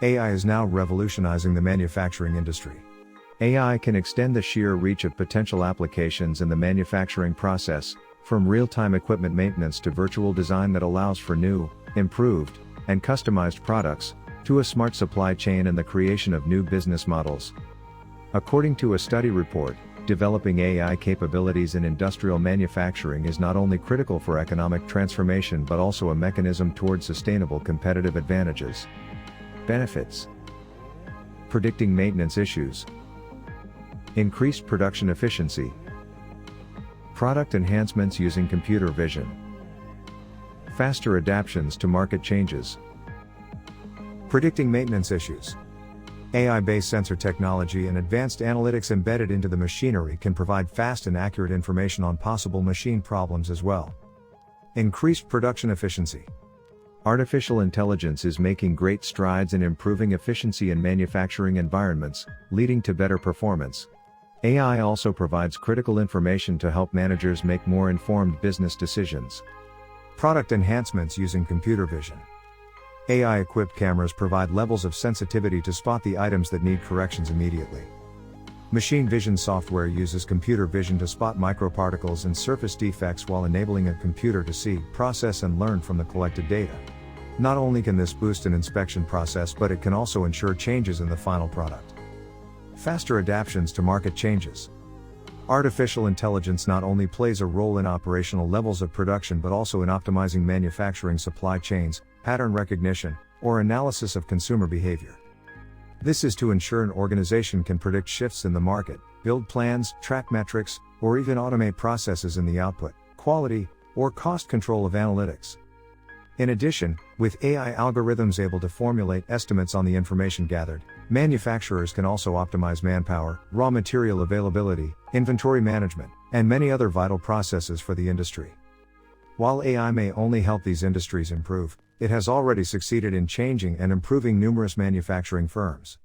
AI is now revolutionizing the manufacturing industry. AI can extend the sheer reach of potential applications in the manufacturing process, from real-time equipment maintenance to virtual design that allows for new, improved, and customized products, to a smart supply chain and the creation of new business models. According to a study report, developing AI capabilities in industrial manufacturing is not only critical for economic transformation but also a mechanism toward sustainable competitive advantages. Benefits: predicting maintenance issues, increased production efficiency, product enhancements using computer vision, faster adaptations to market changes. Predicting maintenance issues. AI-based sensor technology and advanced analytics embedded into the machinery can provide fast and accurate information on possible machine problems as well. Increased production efficiency. Artificial intelligence is making great strides in improving efficiency in manufacturing environments, leading to better performance. AI also provides critical information to help managers make more informed business decisions. Product enhancements using computer vision. AI-equipped cameras provide levels of sensitivity to spot the items that need corrections immediately. Machine vision software uses computer vision to spot microparticles and surface defects while enabling a computer to see, process and learn from the collected data. Not only can this boost an inspection process, but it can also ensure changes in the final product. Faster adaptations to market changes. Artificial intelligence not only plays a role in operational levels of production but also in optimizing manufacturing supply chains, pattern recognition, or analysis of consumer behavior. This is to ensure an organization can predict shifts in the market, build plans, track metrics, or even automate processes in the output, quality, or cost control of analytics. In addition, with AI algorithms able to formulate estimates on the information gathered, manufacturers can also optimize manpower, raw material availability, inventory management, and many other vital processes for the industry. While AI may only help these industries improve, it has already succeeded in changing and improving numerous manufacturing firms.